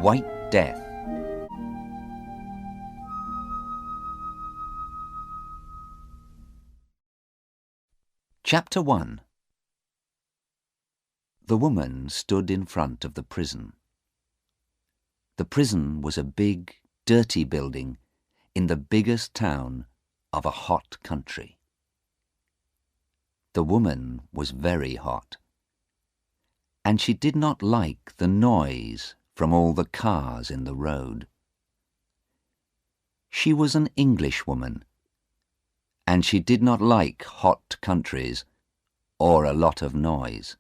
White Death. Chapter 1. The woman stood in front of the prison. The prison was a big, dirty building in the biggest town of a hot country. The woman was very hot, and she did not like the noise from all the cars in the road. She was an Englishwoman, and she did not like hot countries or a lot of noise.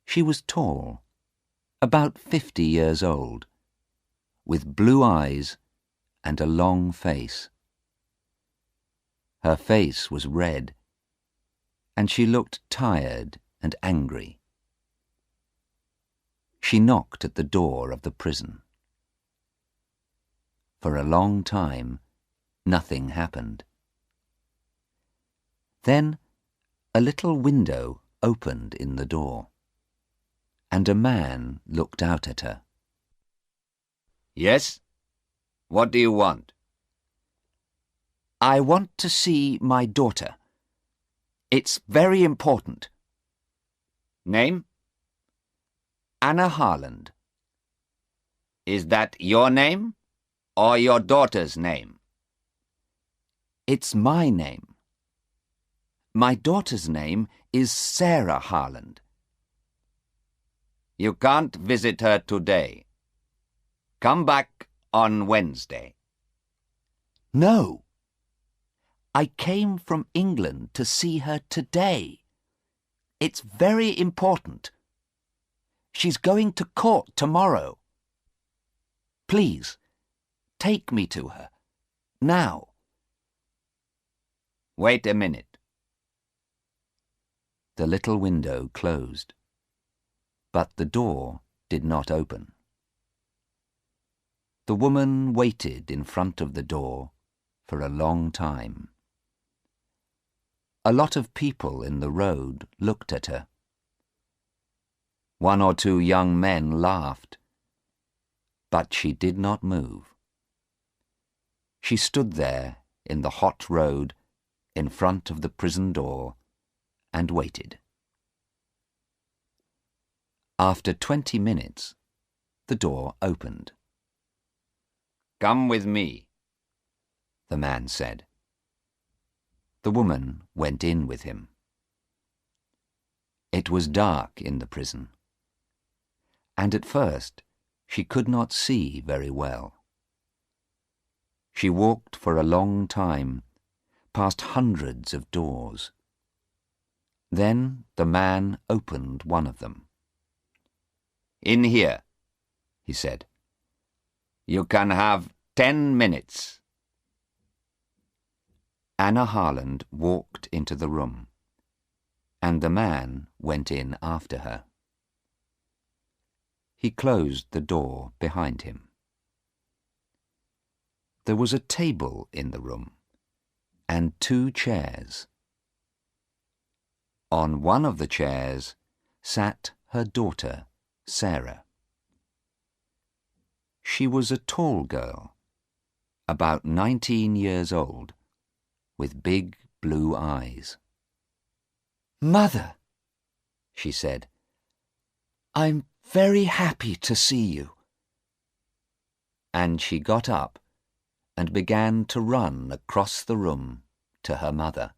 She was tall, about 50 years old, with blue eyes and a long face. Her face was red, and she looked tired and angry. She knocked at the door of the prison. For a long time, nothing happened. Then a little window opened in the door, and a man looked out at her. Yes? What do you want? I want to see my daughter. It's very important. Name? Anna Harland. Is that your name or your daughter's name? It's my name. My daughter's name is Sarah Harland. You can't visit her today. Come back on Wednesday. No. I came from England to see her today. It's very important. She's going to court tomorrow. Please, take me to her, now. Wait a minute. The little window closed, but the door did not open. The woman waited in front of the door for a long time. A lot of people in the road looked at her. One or two young men laughed, but she did not move. She stood there in the hot road in front of the prison door and waited. After 20 minutes, the door opened. Come with me, the man said. The woman went in with him. It was dark in the prison, and at first she could not see very well. She walked for a long time, past hundreds of doors. Then the man opened one of them. In here, he said. You can have 10 minutes. Anna Harland walked into the room, and the man went in after her. He closed the door behind him. There was a table in the room, and 2 chairs. On one of the chairs sat her daughter, Sarah. She was a tall girl, about 19 years old, with big blue eyes. "Mother," she said, "I'm very happy to see you." And she got up and began to run across the room to her mother.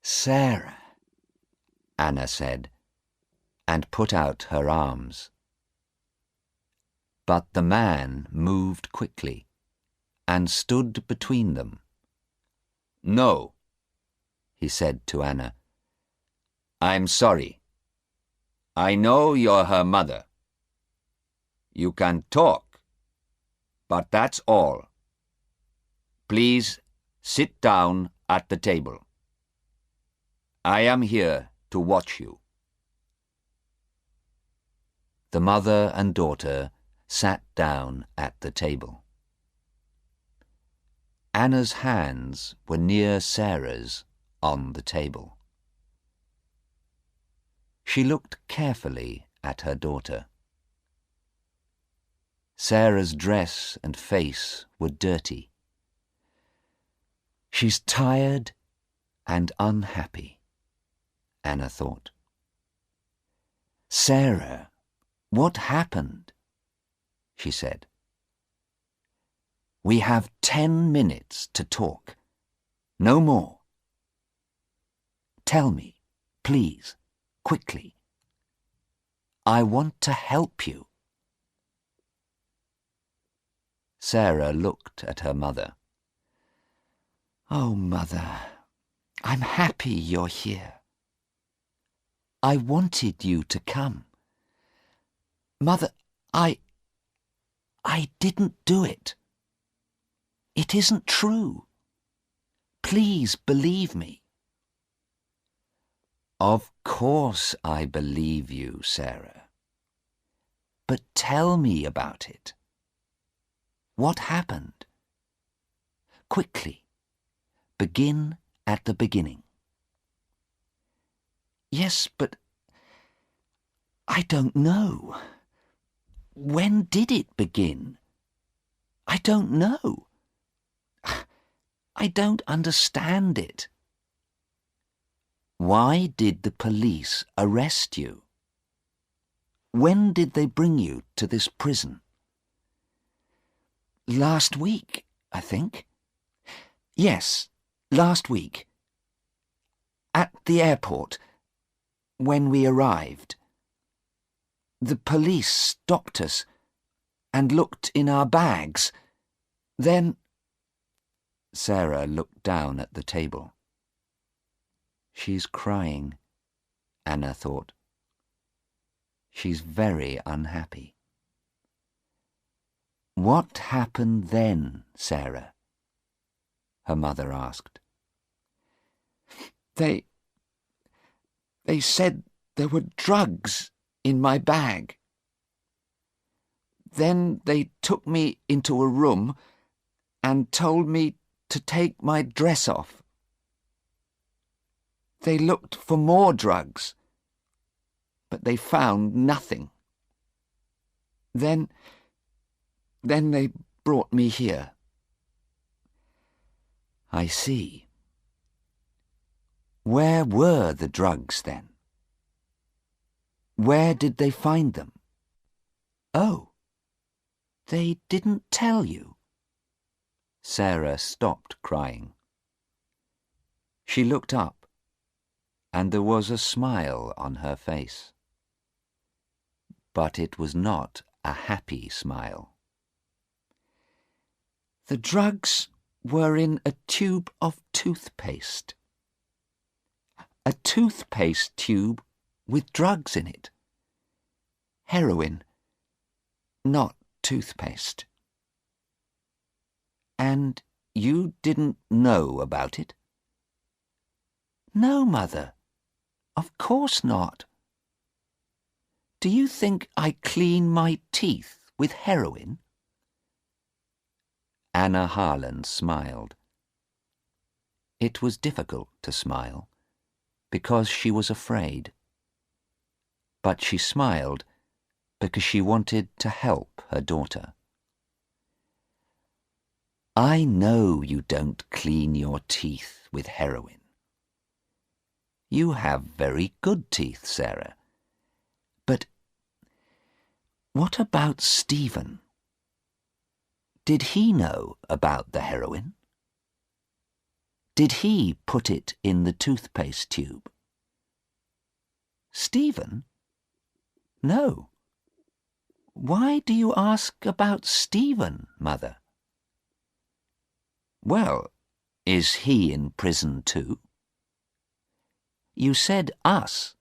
"Sarah," Anna said, and put out her arms. But the man moved quickly and stood between them. No, he said to Anna. I'm sorry. I know you're her mother. You can talk, but that's all. Please sit down at the table. I am here to watch you. The mother and daughter sat down at the table. Anna's hands were near Sarah's on the table. She looked carefully at her daughter. Sarah's dress and face were dirty. She's tired and unhappy, Anna thought. Sarah, what happened? She said. We have 10 minutes to talk. No more. Tell me, please, quickly. I want to help you. Sarah looked at her mother. Oh, Mother, I'm happy you're here. I wanted you to come. Mother, I didn't do it. It isn't true. Please believe me. Of course I believe you, Sarah. But tell me about it. What happened? Quickly. Begin at the beginning. Yes, but I don't know. When did it begin? I don't know. I don't understand it. Why did the police arrest you? When did they bring you to this prison? Last week, I think. Yes, last week. At the airport, when we arrived. The police stopped us and looked in our bags. Then... Sarah looked down at the table. She's crying, Anna thought. She's very unhappy. What happened then, Sarah? Her mother asked. They said there were drugs in my bag. Then they took me into a room and told me to take my dress off. They looked for more drugs, but they found nothing. Then they brought me here. I see. Where were the drugs then? Where did they find them? Oh, they didn't tell you. Sarah stopped crying. She looked up, and there was a smile on her face. But it was not a happy smile. The drugs were in a tube of toothpaste. A toothpaste tube with drugs in it. Heroin, not toothpaste. And you didn't know about it? No, Mother. Of course not. Do you think I clean my teeth with heroin? Anna Harland smiled. It was difficult to smile, because she was afraid. But she smiled because she wanted to help her daughter. I know you don't clean your teeth with heroin. You have very good teeth, Sarah. But what about Stephen? Did he know about the heroin? Did he put it in the toothpaste tube? Stephen? No. Why do you ask about Stephen, Mother? Well, is he in prison too? You said us,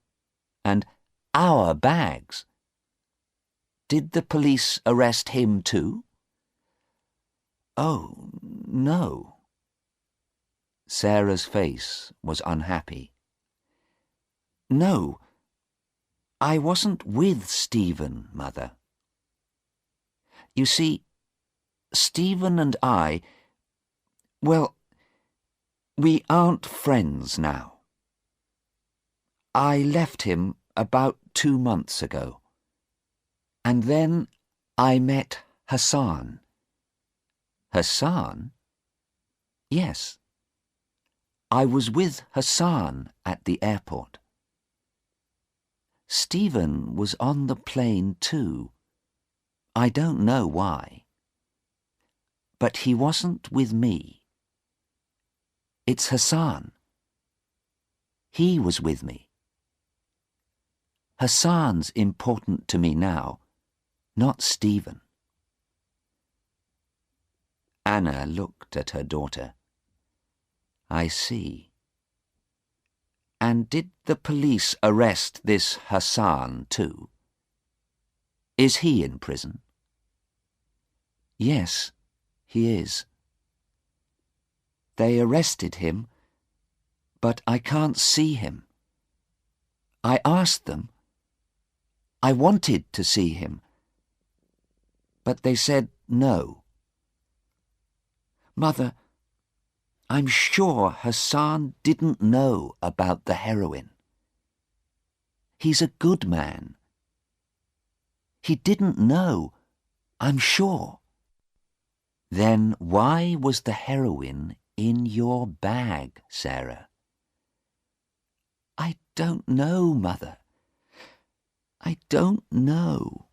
and our bags. Did the police arrest him too? Oh, no. Sarah's face was unhappy. No, I wasn't with Stephen, Mother. You see, Stephen and I, well, we aren't friends now. I left him about 2 months ago, and then I met Hassan. Hassan? Yes. I was with Hassan at the airport. Stephen was on the plane too. I don't know why. But he wasn't with me. It's Hassan. He was with me. Hassan's important to me now, not Stephen. Anna looked at her daughter. I see. And did the police arrest this Hassan too? Is he in prison? Yes, he is. They arrested him, but I can't see him. I asked them. I wanted to see him, but they said no. Mother, I'm sure Hassan didn't know about the heroin. He's a good man. He didn't know, I'm sure. Then why was the heroin in your bag, Sarah? I don't know, Mother. I don't know.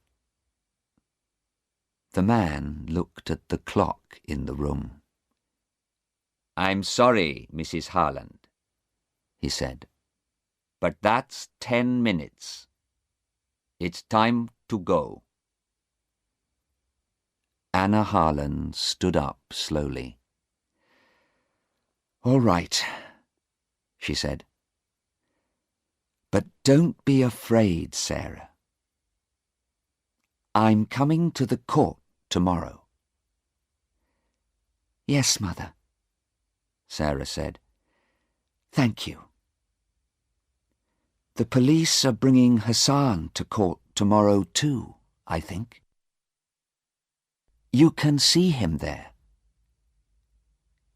The man looked at the clock in the room. I'm sorry, Mrs. Harland, he said, but that's 10 minutes. It's time to go. Anna Harland stood up slowly. All right, she said. But don't be afraid, Sarah. I'm coming to the court tomorrow. Yes, Mother, Sarah said. Thank you. The police are bringing Hassan to court tomorrow too, I think. You can see him there.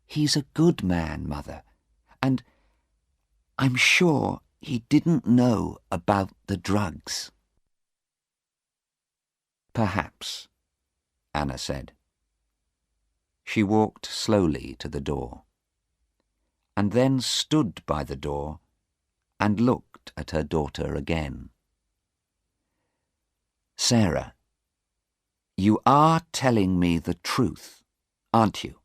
He's a good man, Mother, and I'm sure he didn't know about the drugs. Perhaps, Anna said. She walked slowly to the door, and then stood by the door and looked at her daughter again. Sarah, you are telling me the truth, aren't you?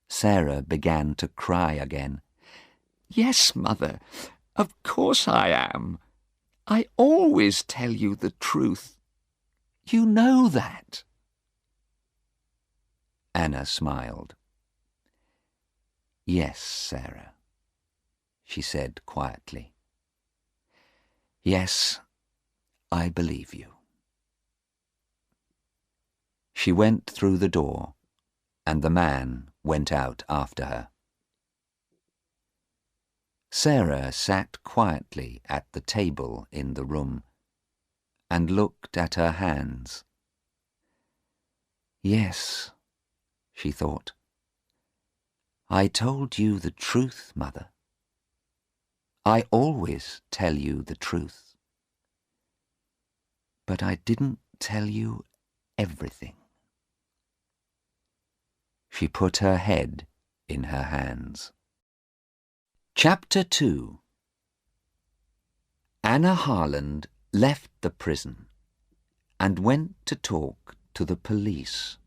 Sarah began to cry again. Yes, Mother, of course I am. I always tell you the truth. You know that. Anna smiled. Yes, Sarah, she said quietly. Yes, I believe you. She went through the door, and the man went out after her. Sarah sat quietly at the table in the room and looked at her hands. Yes, she thought. I told you the truth, Mother. I always tell you the truth. But I didn't tell you everything. She put her head in her hands. Chapter 2. Anna Harland left the prison and went to talk to the police.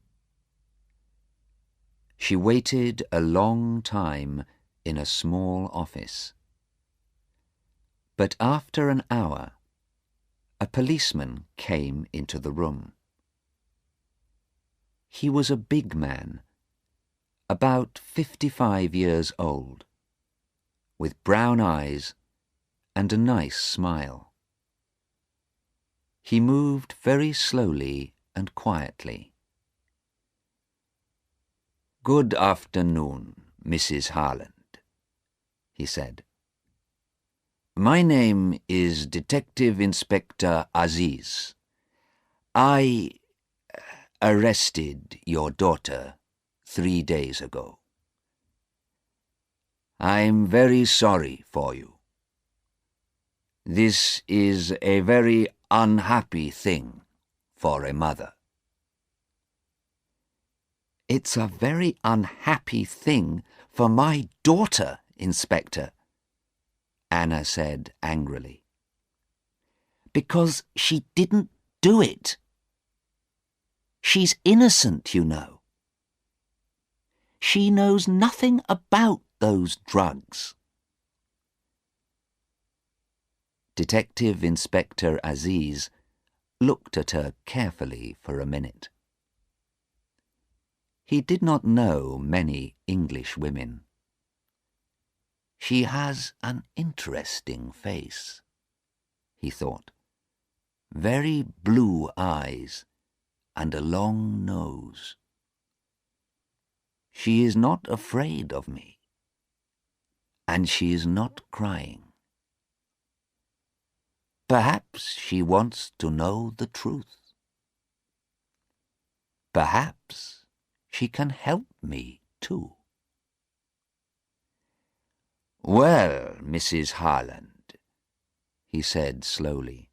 She waited a long time in a small office. But after an hour, a policeman came into the room. He was a big man, about 55 years old, with brown eyes and a nice smile. He moved very slowly and quietly. Good afternoon, Mrs. Harland, he said. My name is Detective Inspector Aziz. I arrested your daughter 3 days ago. I'm very sorry for you. This is a very unhappy thing for a mother. It's a very unhappy thing for my daughter, Inspector, Anna said angrily. Because she didn't do it. She's innocent, you know. She knows nothing about those drugs. Detective Inspector Aziz looked at her carefully for a minute. He did not know many English women. She has an interesting face, he thought. Very blue eyes and a long nose. She is not afraid of me, and she is not crying. Perhaps she wants to know the truth. Perhaps she can help me too. Well, Mrs. Harland, he said slowly,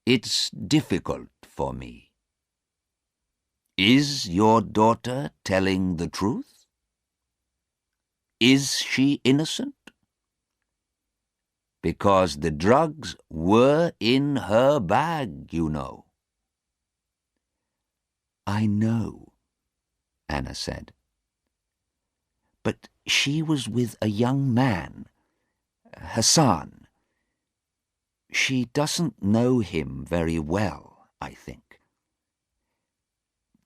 it's difficult for me. Is your daughter telling the truth? Is she innocent? Because the drugs were in her bag, you know. I know, Anna said. But she was with a young man, Hassan. She doesn't know him very well, I think.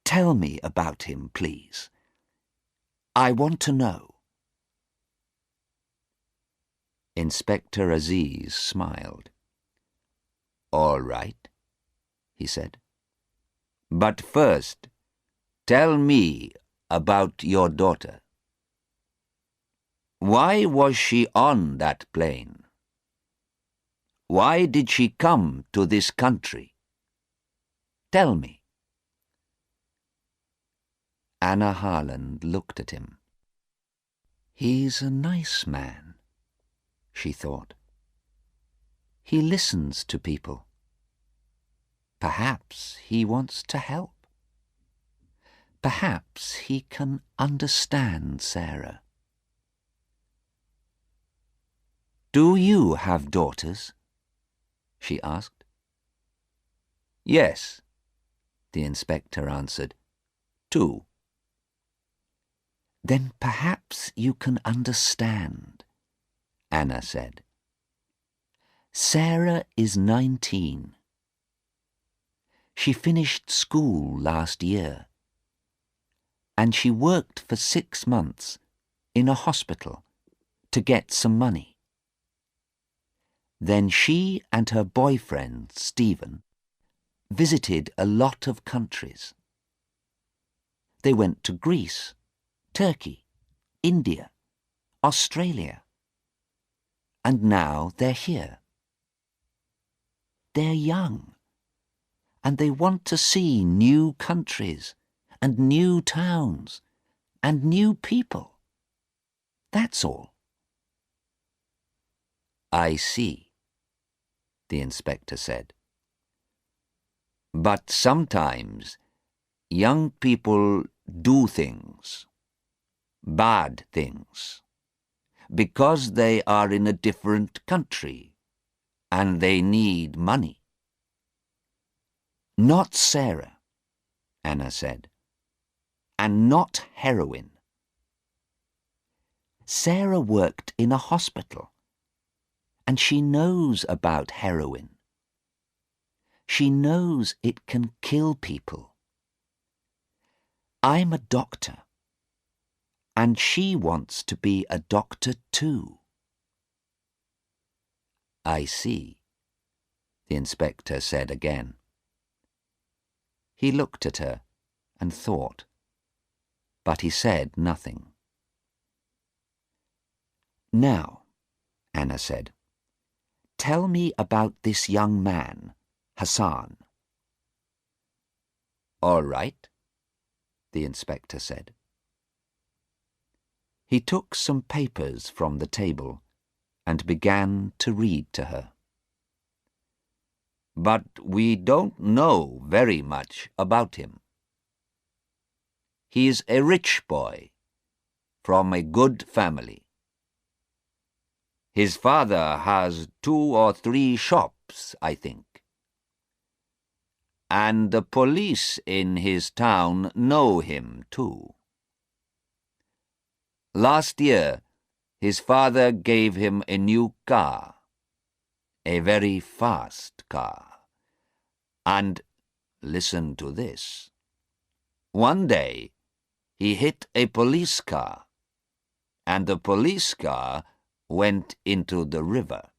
Tell me about him, please. I want to know. Inspector Aziz smiled. All right, he said. But first, tell me about your daughter. Why was she on that plane? Why did she come to this country? Tell me. Anna Harland looked at him. He's a nice man, she thought. He listens to people. Perhaps he wants to help. Perhaps he can understand Sarah. Do you have daughters? She asked. Yes, the inspector answered. 2. Then perhaps you can understand, Anna said. Sarah is 19. She finished school last year, and she worked for 6 months in a hospital to get some money. Then she and her boyfriend, Stephen, visited a lot of countries. They went to Greece, Turkey, India, Australia, and now they're here. They're young, and they want to see new countries and new towns and new people. That's all. I see, the inspector said. But sometimes young people do things, bad things, because they are in a different country and they need money. Not Sarah, Anna said, and not heroin. Sarah worked in a hospital, and she knows about heroin. She knows it can kill people. I'm a doctor, and she wants to be a doctor too. I see, the inspector said again. He looked at her and thought, but he said nothing. Now, Anna said, tell me about this young man, Hassan. All right, the inspector said. He took some papers from the table and began to read to her. But we don't know very much about him. He's a rich boy, from a good family. His father has 2 or 3 shops, I think. And the police in his town know him too. Last year, his father gave him a new car, a very fast car. And listen to this. One day, he hit a police car, and the police car went into the river.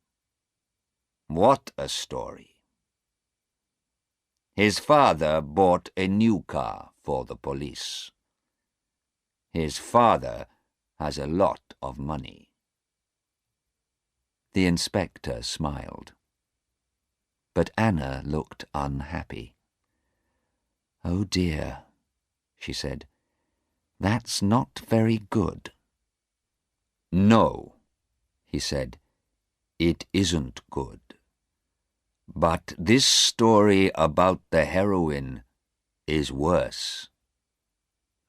What a story. His father bought a new car for the police. His father has a lot of money. The inspector smiled. But Anna looked unhappy. "Oh dear," she said. "That's not very good." "No," he said, "it isn't good. But this story about the heroine is worse.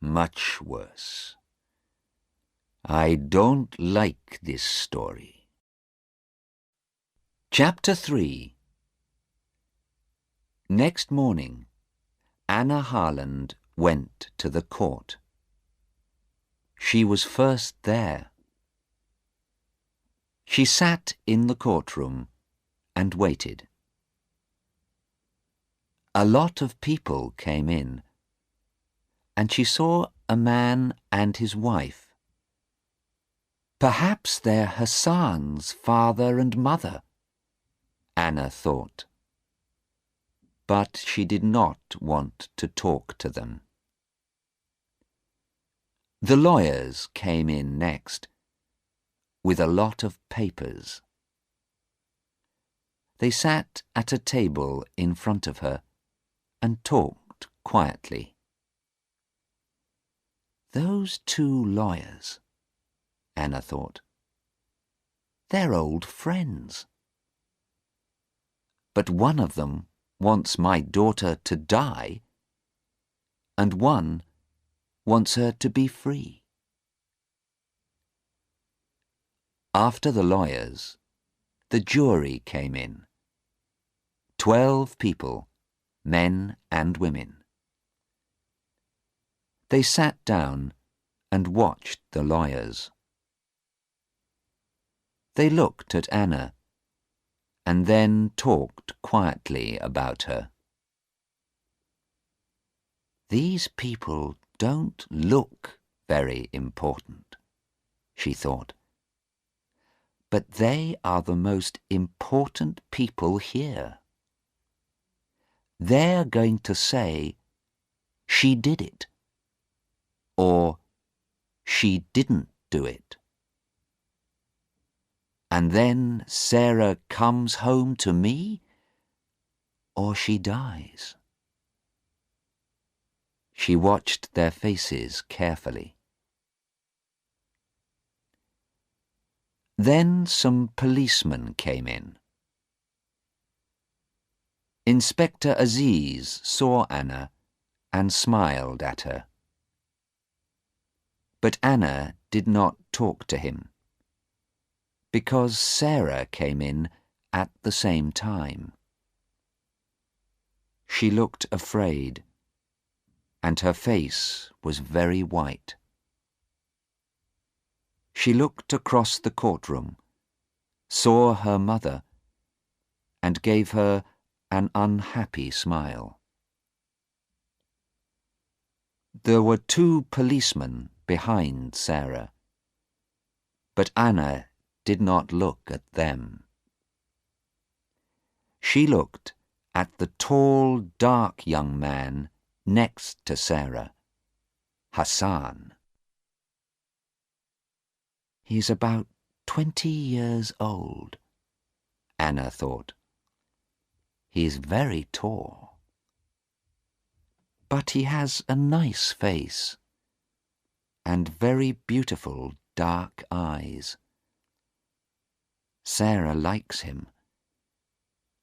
Much worse. I don't like this story." Chapter 3. Next morning, Anna Harland went to the court. She was first there. She sat in the courtroom and waited. A lot of people came in, and she saw a man and his wife. Perhaps they're Hassan's father and mother, Anna thought. But she did not want to talk to them. The lawyers came in next, with a lot of papers. They sat at a table in front of her and talked quietly. Those 2 lawyers, Anna thought. They're old friends. But one of them wants my daughter to die, and one wants her to be free. After the lawyers, the jury came in. 12 people, men and women. They sat down and watched the lawyers. They looked at Anna and then talked quietly about her. These people don't look very important, she thought. But they are the most important people here. They're going to say, "She did it," or "She didn't do it." And then Sarah comes home to me, or she dies. She watched their faces carefully. Then some policemen came in. Inspector Aziz saw Anna and smiled at her. But Anna did not talk to him, because Sarah came in at the same time. She looked afraid, and her face was very white. She looked across the courtroom, saw her mother, and gave her an unhappy smile. There were 2 policemen behind Sarah, but Anna did not look at them. She looked at the tall, dark young man next to Sarah, Hassan. He's about 20 years old, Anna thought. He's very tall. But he has a nice face and very beautiful dark eyes. Sarah likes him,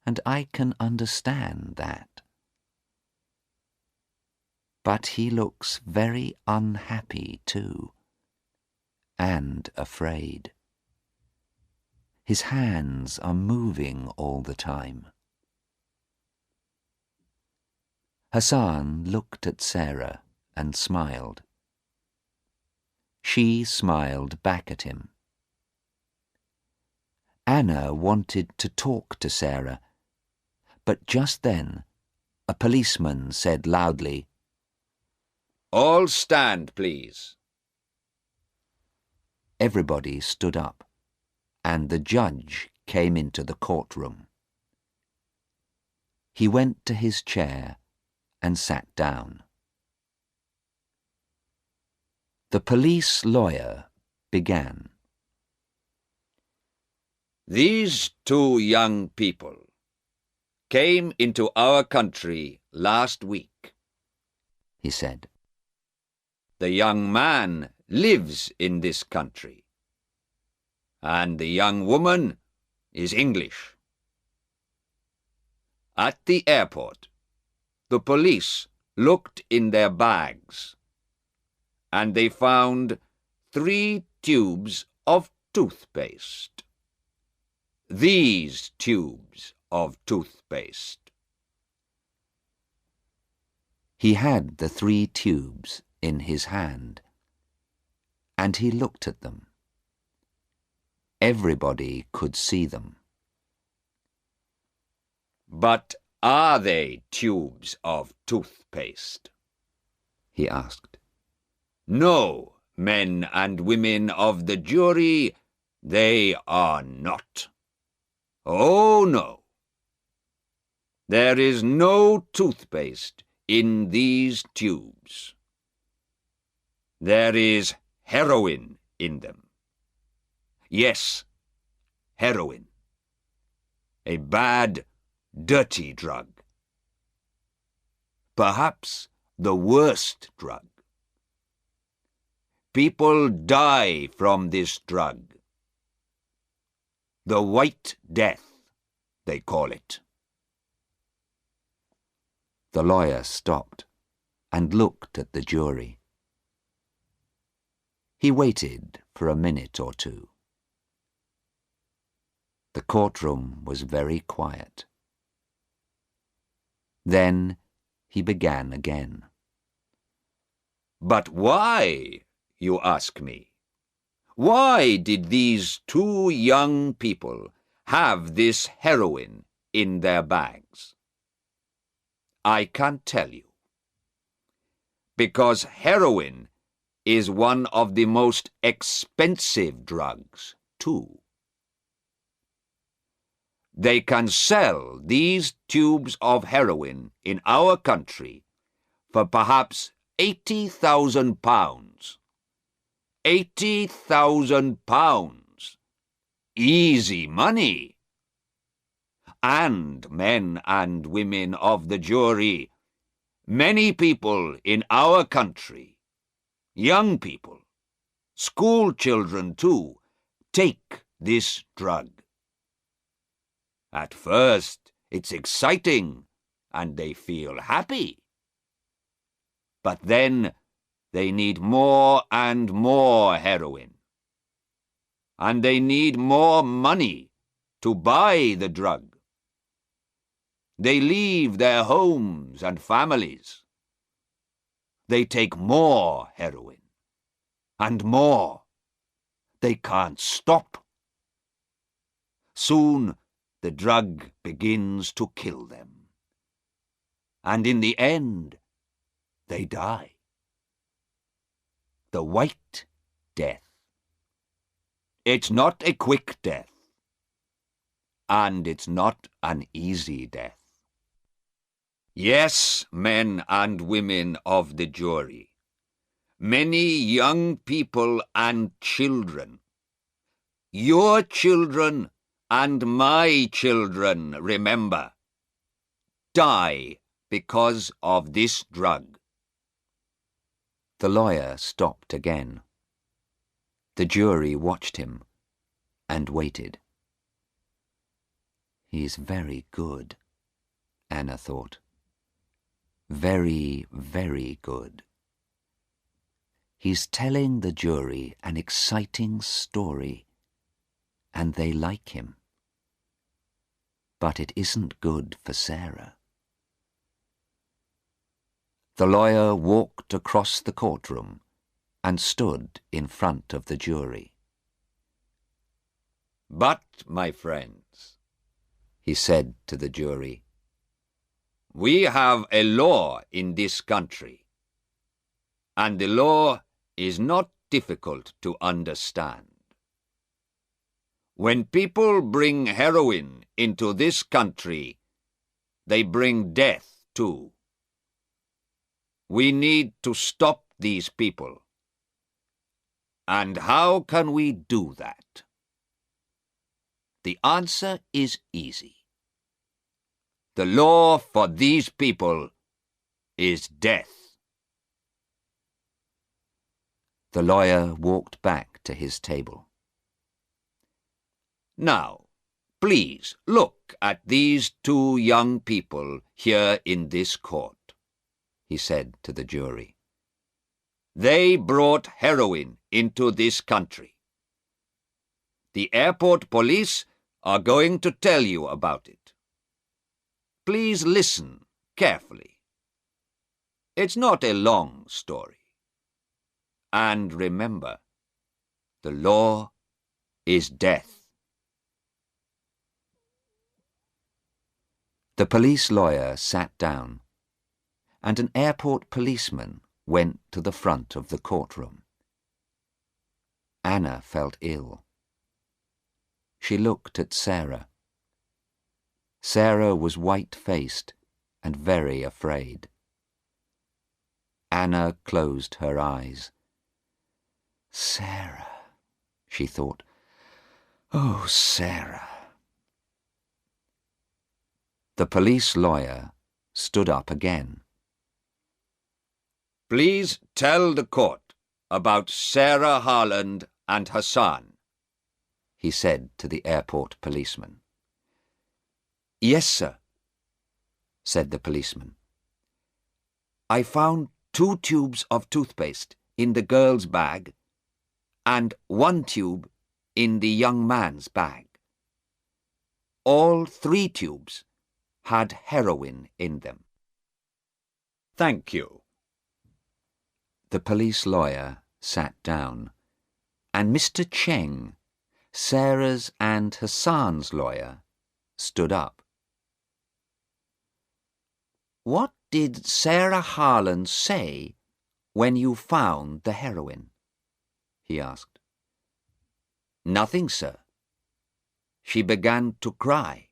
and I can understand that. But he looks very unhappy too, and afraid. His hands are moving all the time. Hassan looked at Sarah and smiled. She smiled back at him. Anna wanted to talk to Sarah, but just then a policeman said loudly, "All stand, please." Everybody stood up, and the judge came into the courtroom. He went to his chair and sat down. The police lawyer began. These two young people came into our country last week, he said. The young man lives in this country, and the young woman is English. At the airport, the police looked in their bags, and they found 3 tubes of toothpaste. These tubes of toothpaste. He had the 3 tubes in his hand, and he looked at them. Everybody could see them. But are they tubes of toothpaste? He asked. No, men and women of the jury, they are not. Oh, no. There is no toothpaste in these tubes. There is heroin in them. Yes, heroin. A bad, dirty drug. Perhaps the worst drug. People die from this drug. The White Death, they call it. The lawyer stopped and looked at the jury. He waited for a minute or two. The courtroom was very quiet. Then he began again. But why, you ask me? Why did these 2 young people have this heroin in their bags? I can't tell you. Because heroin is one of the most expensive drugs, too. They can sell these tubes of heroin in our country for perhaps £80,000. £80,000. Easy money. And men and women of the jury, many people in our country, young people, school children too, take this drug. At first, it's exciting, and they feel happy. But then they need more and more heroin. And they need more money to buy the drug. They leave their homes and families. They take more heroin. And more. They can't stop. Soon the drug begins to kill them. And in the end, they die. The White Death. It's not a quick death. And it's not an easy death. Yes, men and women of the jury, many young people and children, your children and my children, remember, die because of this drug. The lawyer stopped again. The jury watched him and waited. He is very good, Anna thought. Very, very good. He's telling the jury an exciting story, and they like him. But it isn't good for Sarah. The lawyer walked across the courtroom and stood in front of the jury. "But, my friends," he said to the jury, "we have a law in this country, and the law is not difficult to understand. When people bring heroin into this country, they bring death too. We need to stop these people. And how can we do that? The answer is easy. The law for these people is death." The lawyer walked back to his table. "Now, please look at these two young people here in this court," he said to the jury. "They brought heroin into this country. The airport police are going to tell you about it. Please listen carefully. It's not a long story. And remember, the law is death." The police lawyer sat down, and an airport policeman went to the front of the courtroom. Anna felt ill. She looked at Sarah. Sarah was white-faced and very afraid. Anna closed her eyes. Sarah, she thought. Oh, Sarah. The police lawyer stood up again. "Please tell the court about Sarah Harland and Hassan," he said to the airport policeman. "Yes, sir," said the policeman. "I found 2 tubes of toothpaste in the girl's bag and 1 tube in the young man's bag. All 3 tubes had heroin in them." "Thank you." The police lawyer sat down, and Mr. Cheng, Sarah's and Hassan's lawyer, stood up. "What did Sarah Harland say when you found the heroin?" he asked. "Nothing, sir. She began to cry."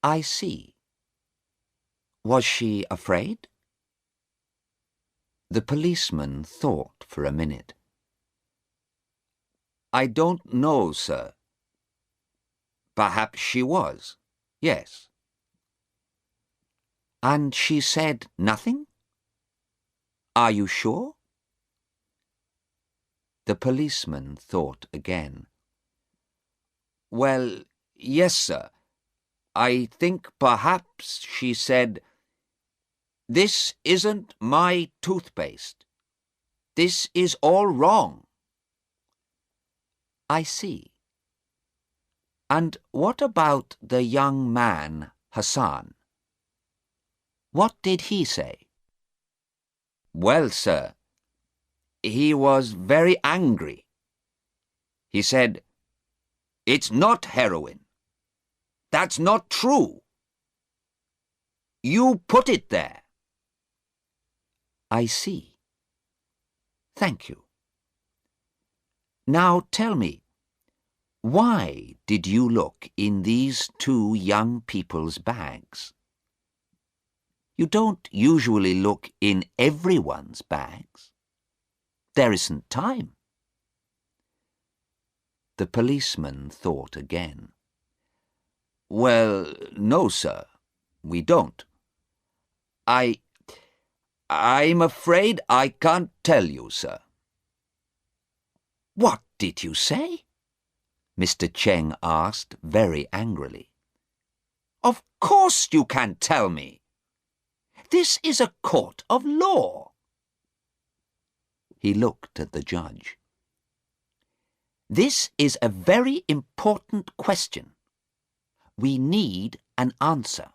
"I see. Was she afraid?" The policeman thought for a minute. "I don't know, sir. Perhaps she was, yes." "And she said nothing? Are you sure?" The policeman thought again. "Well, yes, sir. I think perhaps she said, 'This isn't my toothpaste. This is all wrong.'" "I see. And what about the young man, Hassan? What did he say?" "Well, sir, he was very angry. He said, 'It's not heroin. That's not true. You put it there.'" "I see. Thank you. Now tell me, why did you look in these 2 young people's bags? You don't usually look in everyone's bags. There isn't time." The policeman thought again. "Well, no, sir, we don't. I'm afraid I can't tell you, sir." "What did you say?" Mr. Cheng asked very angrily. "Of course you can tell me. This is a court of law. He looked at the judge. This is a very important question. We need an answer.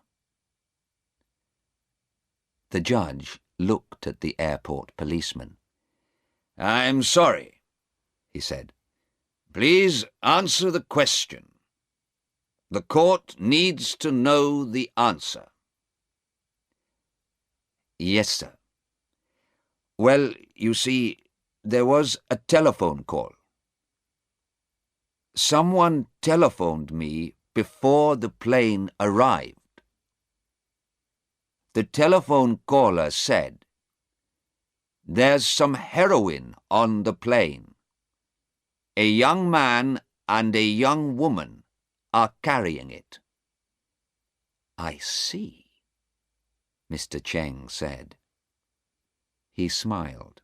The judge looked at the airport policeman. I'm sorry, he said. Please answer the question. The court needs to know the answer. Yes, sir. Well, you see, there was a telephone call. Someone telephoned me before the plane arrived. The telephone caller said, "There's some heroin on the plane. A young man and a young woman are carrying it." I see, Mr. Cheng said. He smiled.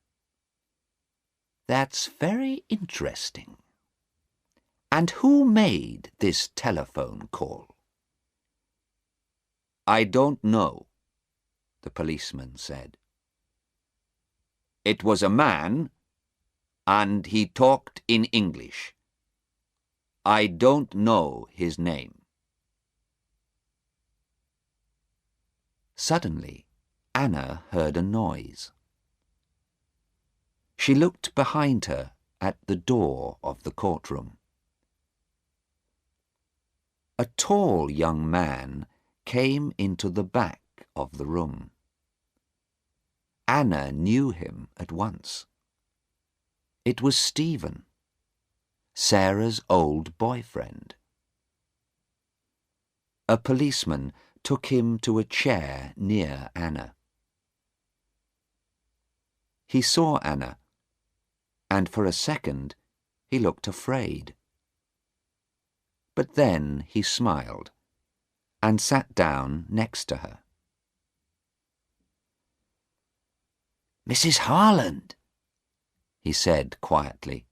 That's very interesting. And who made this telephone call? I don't know, the policeman said. It was a man, and he talked in English. I don't know his name. Suddenly, Anna heard a noise. She looked behind her at the door of the courtroom. A tall young man came into the back of the room. Anna knew him at once. It was Stephen, Sarah's old boyfriend. A policeman took him to a chair near Anna. He saw Anna, and for a second he looked afraid. But then he smiled and sat down next to her. Mrs. Harland, he said quietly,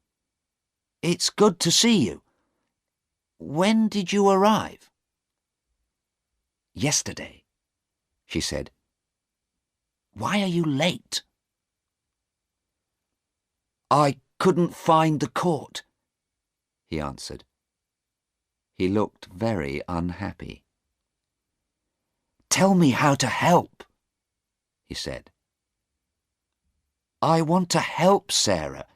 it's good to see you. When did you arrive? Yesterday, she said. Why are you late? I couldn't find the court, he answered. He looked very unhappy. Tell me how to help, he said. I want to help Sarah,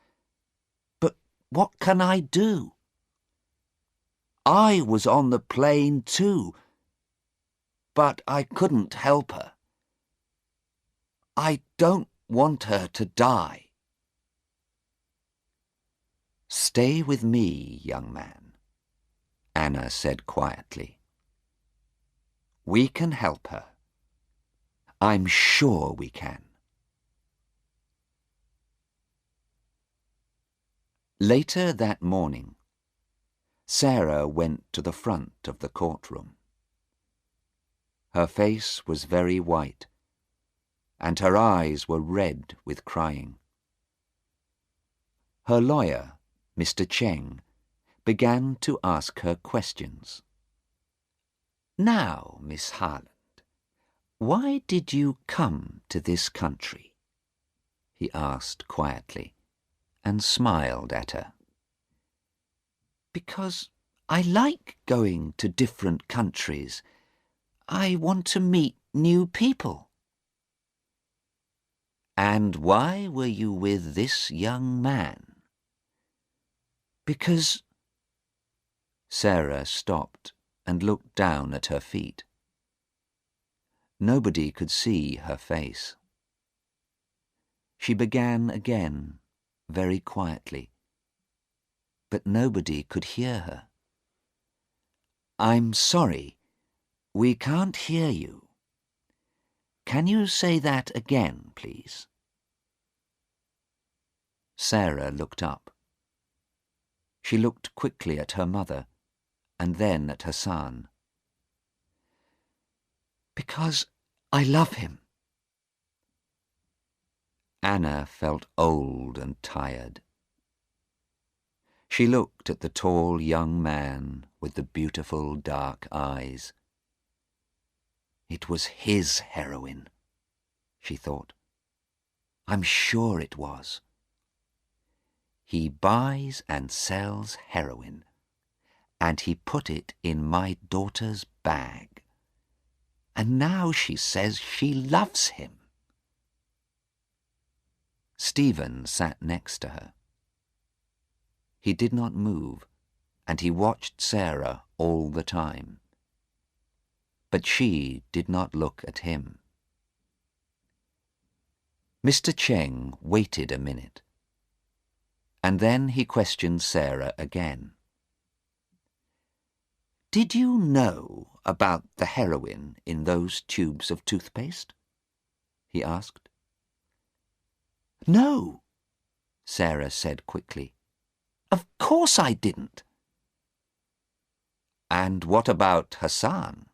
but what can I do? I was on the plane too, but I couldn't help her. I don't want her to die. Stay with me, young man, Anna said quietly. We can help her. I'm sure we can. Later that morning, Sarah went to the front of the courtroom. Her face was very white, and her eyes were red with crying. Her lawyer, Mr. Cheng, began to ask her questions. Now, Miss Harland, why did you come to this country? He asked quietly, and smiled at her. Because I like going to different countries. I want to meet new people. And why were you with this young man? Because... Sarah stopped and looked down at her feet. Nobody could see her face. She began again, very quietly, but nobody could hear her. I'm sorry, we can't hear you. Can you say that again, please? Sarah looked up. She looked quickly at her mother, and then at Hassan. Because I love him. Anna felt old and tired. She looked at the tall young man with the beautiful dark eyes. It was his heroine, she thought. I'm sure it was. He buys and sells heroin, and he put it in my daughter's bag. And now she says she loves him. Stephen sat next to her. He did not move, and he watched Sarah all the time. But she did not look at him. Mr. Cheng waited a minute, and then he questioned Sarah again. Did you know about the heroin in those tubes of toothpaste? He asked. No, Sarah said quickly. Of course I didn't. And what about Hassan?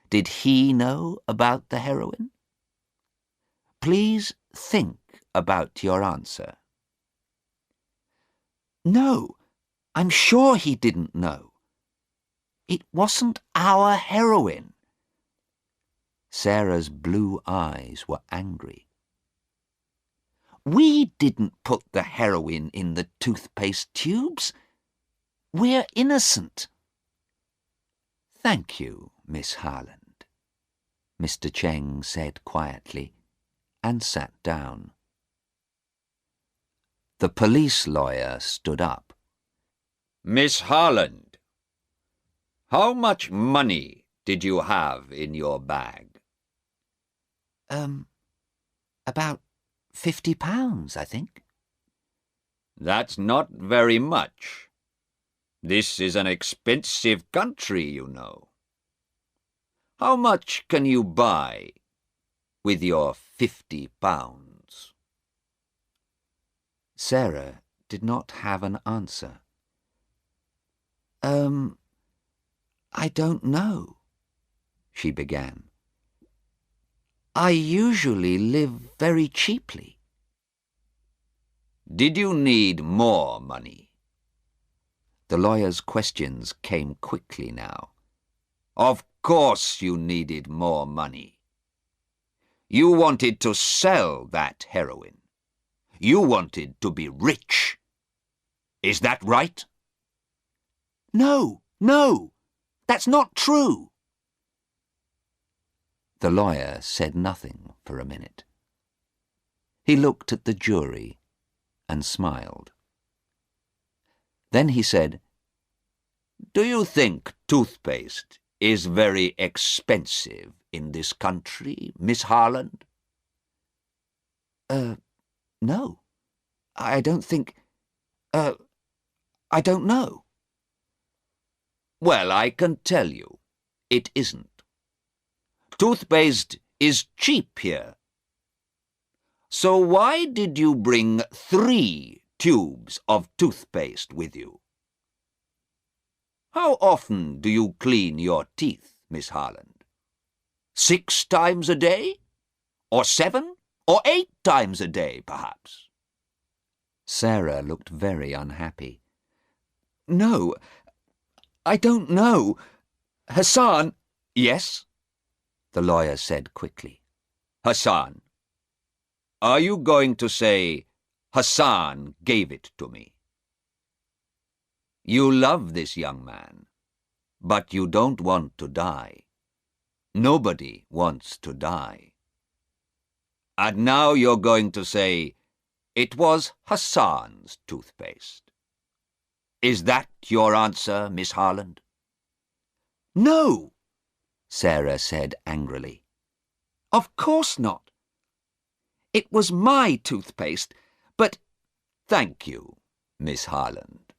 Did he know about the heroin? Please think about your answer. No, I'm sure he didn't know. It wasn't our heroin. Sarah's blue eyes were angry. We didn't put the heroin in the toothpaste tubes. We're innocent. Thank you, Miss Harland, Mr. Cheng said quietly, and sat down. The police lawyer stood up. Miss Harland, how much money did you have in your bag? About £50, I think. That's not very much. This is an expensive country, you know. How much can you buy with your £50? Sarah did not have an answer. I don't know, she began. I usually live very cheaply. Did you need more money? The lawyer's questions came quickly now. Of course you needed more money. You wanted to sell that heroin. You wanted to be rich. Is that right? No, that's not true. The lawyer said nothing for a minute. He looked at the jury and smiled. Then he said, Do you think toothpaste is very expensive in this country, Miss Harland? No. I don't think... I don't know. Well, I can tell you, it isn't. Toothpaste is cheap here. So why did you bring 3 tubes of toothpaste with you? How often do you clean your teeth, Miss Harland? 6 times a day? Or 7? Or 8 times a day, perhaps? Sarah looked very unhappy. No, I don't know. Hassan... Yes? The lawyer said quickly. Hassan. Are you going to say, Hassan gave it to me? You love this young man, but you don't want to die. Nobody wants to die. And now you're going to say, it was Hassan's toothpaste. Is that your answer, Miss Harland? No, Sarah said angrily. Of course not. It was my toothpaste, but... Thank you, Miss Harland.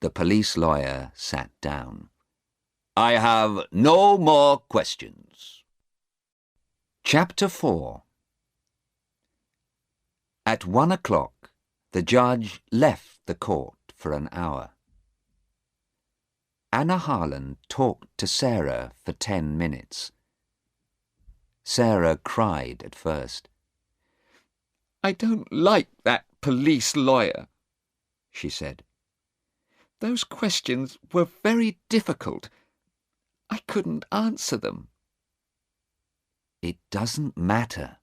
The police lawyer sat down. I have no more questions. Chapter 4. At 1 o'clock, the judge left the court for an hour. Anna Harland talked to Sarah for 10 minutes. Sarah cried at first. I don't like that police lawyer, she said. Those questions were very difficult. I couldn't answer them. "It doesn't matter,"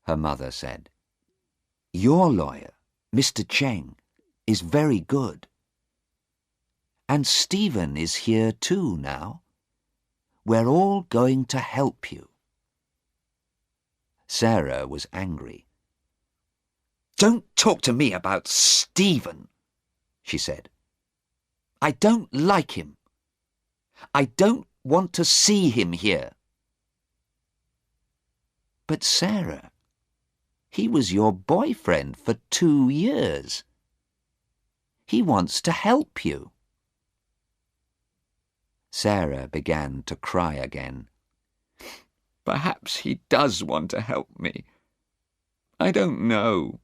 her mother said. "Your lawyer, Mr. Cheng, is very good. And Stephen is here too now. We're all going to help you." Sarah was angry. "Don't talk to me about Stephen," she said. "I don't like him. I don't want to see him here." "But Sarah, he was your boyfriend for 2 years. He wants to help you." Sarah began to cry again. "Perhaps he does want to help me. I don't know.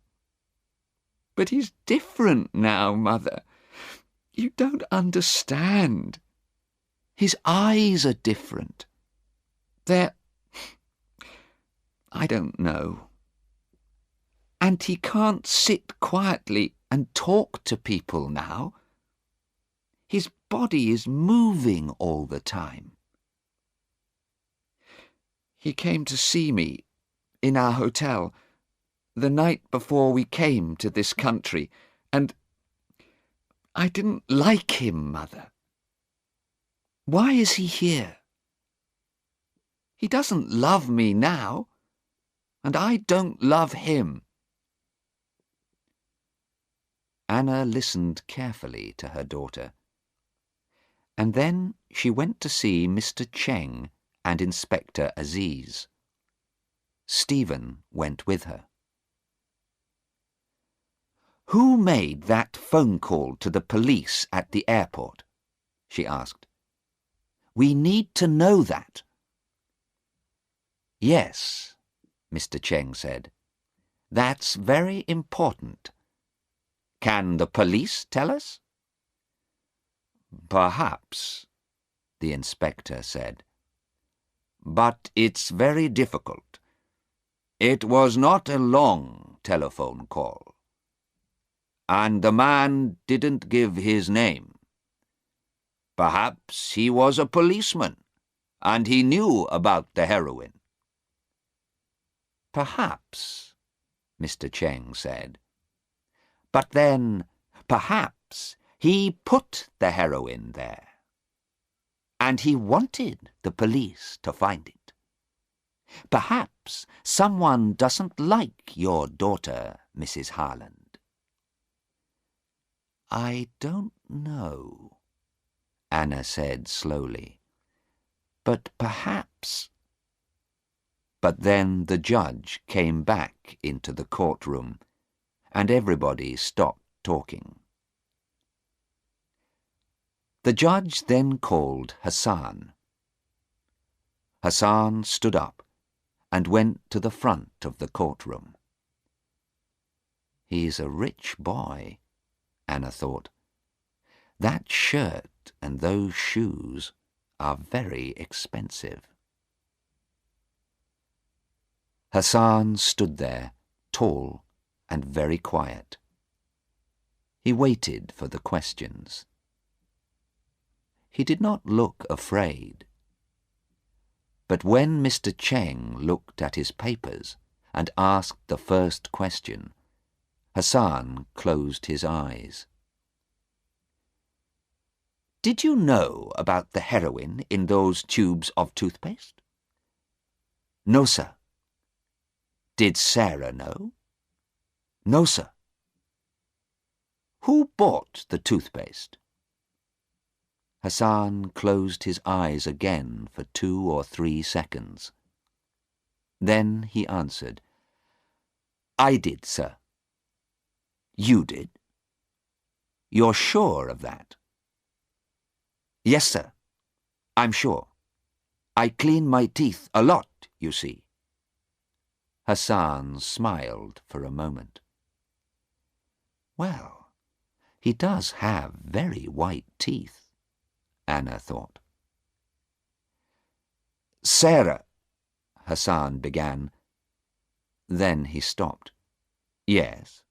But he's different now, Mother. You don't understand. His eyes are different. I don't know. And he can't sit quietly and talk to people now. His body is moving all the time. He came to see me in our hotel the night before we came to this country, and I didn't like him, Mother. Why is he here? He doesn't love me now, and I don't love him." Anna listened carefully to her daughter, and then she went to see Mr. Cheng and Inspector Aziz. Stephen went with her. "Who made that phone call to the police at the airport?" she asked. "We need to know that." "Yes," Mr. Cheng said. "That's very important. Can the police tell us?" "Perhaps," the inspector said. "But it's very difficult. It was not a long telephone call. And the man didn't give his name. Perhaps he was a policeman, and he knew about the heroin." "Perhaps," Mr. Cheng said. "But then, perhaps he put the heroin there. And he wanted the police to find it. Perhaps someone doesn't like your daughter, Mrs. Harland." "I don't know," Anna said slowly. "But perhaps—" But then the judge came back into the courtroom, and everybody stopped talking. The judge then called Hassan. Hassan stood up and went to the front of the courtroom. "He's a rich boy," Anna thought. "That shirt and those shoes are very expensive." Hassan stood there, tall and very quiet. He waited for the questions. He did not look afraid. But when Mr. Cheng looked at his papers and asked the first question, Hassan closed his eyes. "Did you know about the heroin in those tubes of toothpaste?" "No, sir." "Did Sarah know?" "No, sir." "Who bought the toothpaste?" Hassan closed his eyes again for 2 or 3 seconds. Then he answered, "I did, sir." "You did? You're sure of that?" "Yes, sir. I'm sure. I clean my teeth a lot, you see." Hassan smiled for a moment. "Well, he does have very white teeth," Anna thought. "Sarah," Hassan began. Then he stopped. "Yes."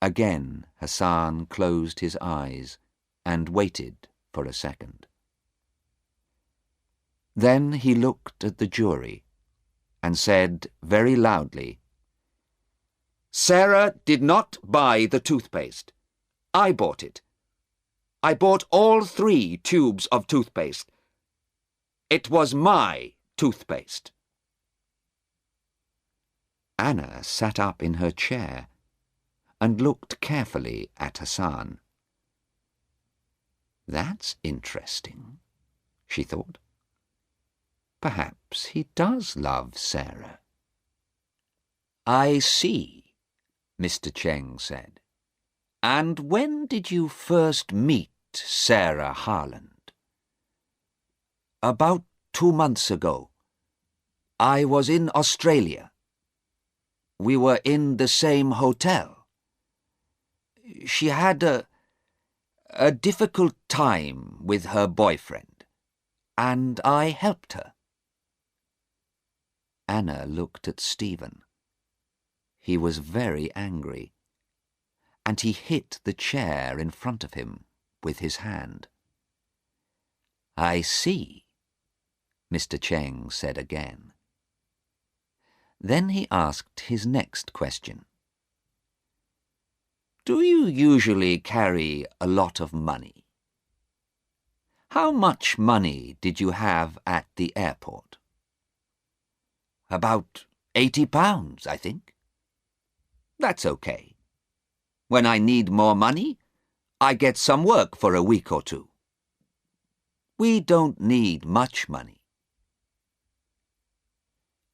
Again Hassan closed his eyes and waited for a second. Then he looked at the jury and said very loudly, "Sarah did not buy the toothpaste. I bought it. I bought all 3 tubes of toothpaste. It was my toothpaste." Anna sat up in her chair and looked carefully at Hassan. "That's interesting," she thought. "Perhaps he does love Sarah." "I see," Mr. Cheng said. "And when did you first meet Sarah Harland?" "About 2 months ago. I was in Australia. We were in the same hotel. She had a difficult time with her boyfriend, and I helped her." Anna looked at Stephen. He was very angry, and he hit the chair in front of him with his hand. "I see," Mr. Cheng said again. Then he asked his next question. "Do you usually carry a lot of money? How much money did you have at the airport?" "About £80, I think." "That's okay. When I need more money, I get some work for a week or 2. We don't need much money."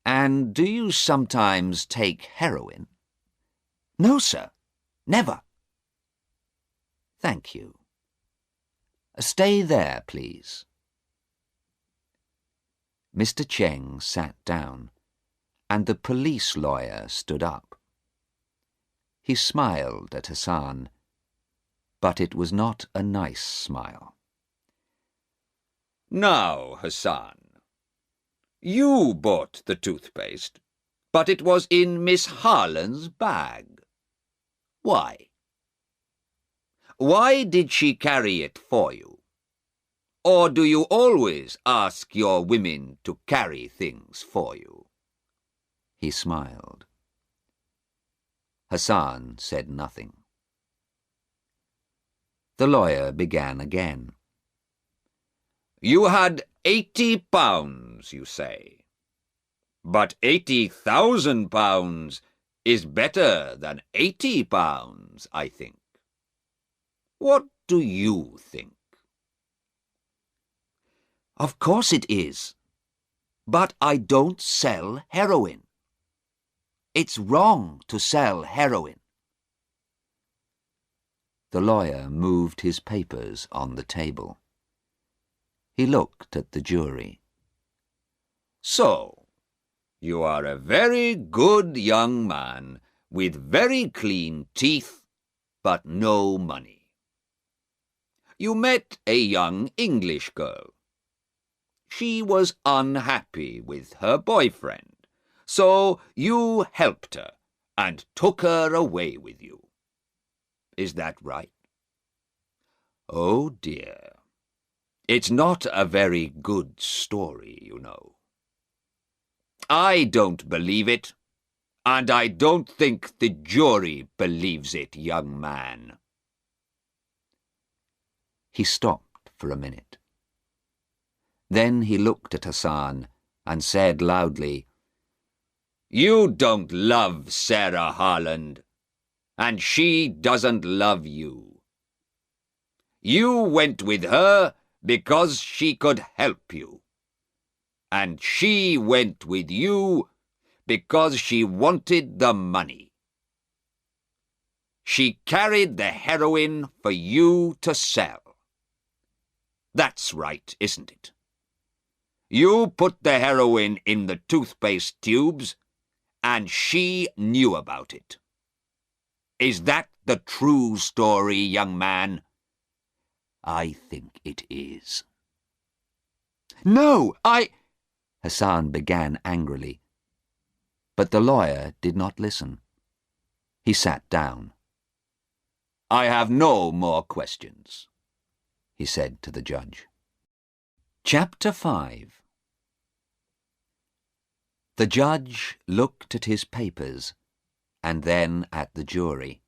"And do you sometimes take heroin?" "No, sir. Never." "Thank you. Stay there, please." Mr. Cheng sat down, and the police lawyer stood up. He smiled at Hassan, but it was not a nice smile. "Now, Hassan, you bought the toothpaste, but it was in Miss Harland's bag. Why? Why did she carry it for you? Or do you always ask your women to carry things for you?" He smiled. Hassan said nothing. The lawyer began again. "You had £80, you say. But £80,000 is better than £80, I think. What do you think?" "Of course it is. But I don't sell heroin. It's wrong to sell heroin." The lawyer moved his papers on the table. He looked at the jury. "So, you are a very good young man with very clean teeth, but no money. You met a young English girl. She was unhappy with her boyfriend, so you helped her and took her away with you. Is that right?" "Oh dear. It's not a very good story, you know." "I don't believe it, and I don't think the jury believes it, young man." He stopped for a minute. Then he looked at Hassan and said loudly, "You don't love Sarah Harland, and she doesn't love you. You went with her because she could help you, and she went with you because she wanted the money. She carried the heroin for you to sell. That's right, isn't it? You put the heroin in the toothpaste tubes, and she knew about it. Is that the true story, young man?" "I think it is." "No, Hassan began angrily. But the lawyer did not listen. He sat down. "I have no more questions," he said to the judge. Chapter 5. The judge looked at his papers and then at the jury.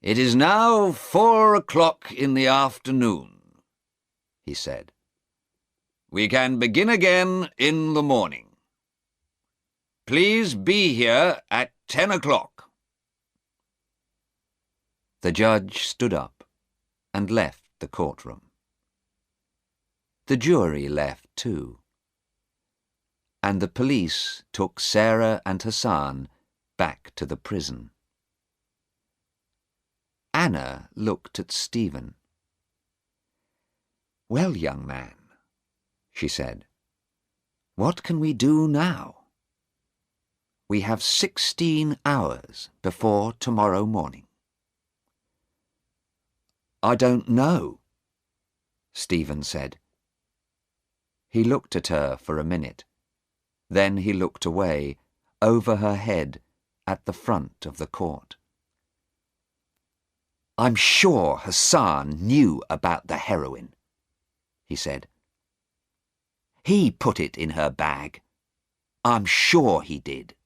"It is now 4 o'clock in the afternoon," he said. "We can begin again in the morning. Please be here at 10 o'clock. The judge stood up and left the courtroom. The jury left too, and the police took Sarah and Hassan back to the prison. Anna looked at Stephen. "Well, young man," she said, "what can we do now? We have 16 hours before tomorrow morning." "I don't know," Stephen said. He looked at her for a minute. Then he looked away, over her head, at the front of the court. "I'm sure Hassan knew about the heroin," he said. "He put it in her bag. I'm sure he did.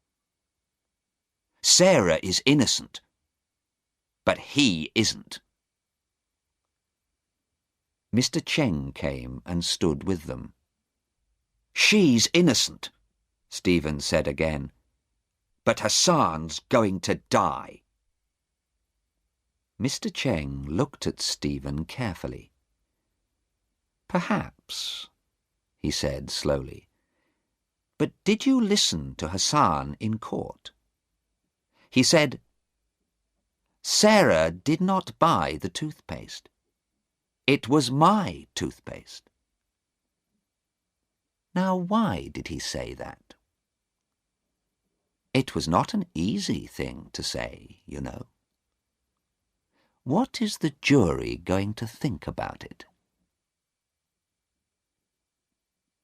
Sarah is innocent, but he isn't." Mr. Cheng came and stood with them. "She's innocent," Stephen said again, "but Hassan's going to die." Mr. Cheng looked at Stephen carefully. "Perhaps," he said slowly. "But did you listen to Hassan in court? He said, 'Sarah did not buy the toothpaste. It was my toothpaste.' Now, why did he say that? It was not an easy thing to say, you know. What is the jury going to think about it?"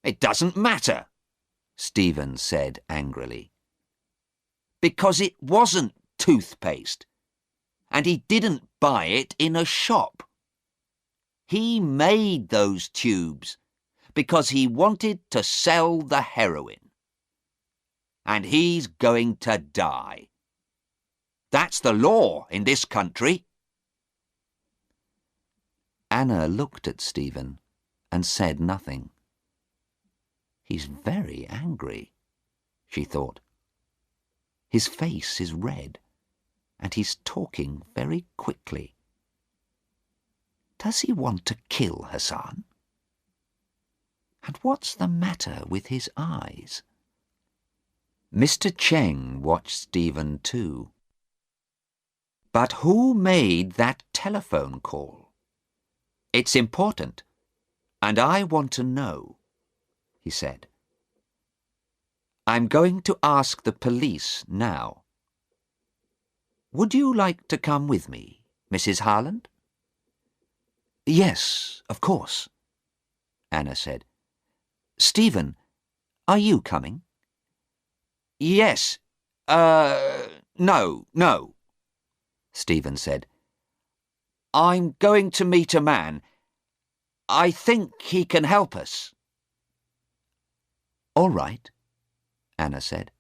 "It doesn't matter," Stephen said angrily. "Because it wasn't toothpaste, and he didn't buy it in a shop. He made those tubes because he wanted to sell the heroin. And he's going to die. That's the law in this country." Anna looked at Stephen and said nothing. "He's very angry," she thought. "His face is red, and he's talking very quickly. Does he want to kill Hassan? And what's the matter with his eyes?" Mr. Cheng watched Stephen too. "But who made that telephone call? It's important, and I want to know," he said. "I'm going to ask the police now. Would you like to come with me, Mrs. Harland?" "Yes, of course," Anna said. "Stephen, are you coming?" "Yes, no," Stephen said. "I'm going to meet a man. I think he can help us." "All right," Anna said.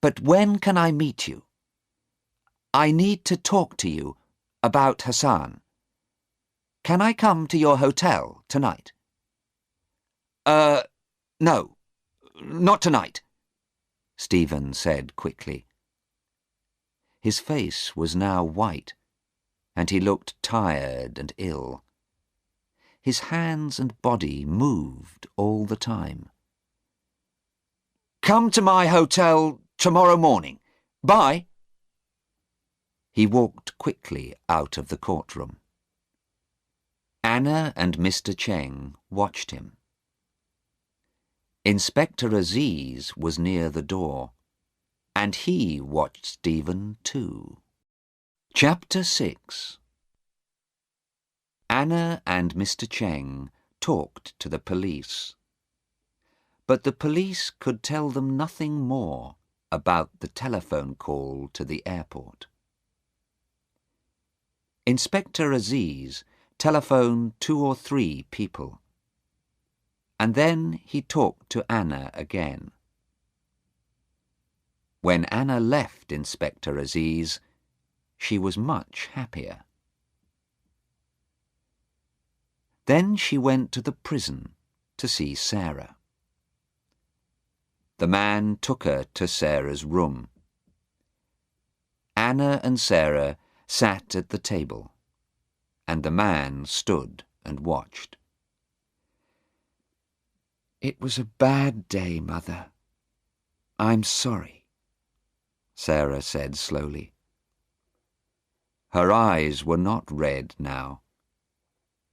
"But when can I meet you? I need to talk to you about Hassan. Can I come to your hotel tonight?" No, not tonight," Stephen said quickly. His face was now white, and he looked tired and ill. His hands and body moved all the time. "Come to my hotel tomorrow morning. Bye." He walked quickly out of the courtroom. Anna and Mr. Cheng watched him. Inspector Aziz was near the door, and he watched Stephen too. Chapter 6. Anna and Mr. Cheng talked to the police, but the police could tell them nothing more about the telephone call to the airport. Inspector Aziz telephoned 2 or 3 people, and then he talked to Anna again. When Anna left Inspector Aziz, she was much happier. Then she went to the prison to see Sarah. The man took her to Sarah's room. Anna and Sarah sat at the table, and the man stood and watched. "It was a bad day, Mother. I'm sorry," Sarah said slowly. Her eyes were not red now,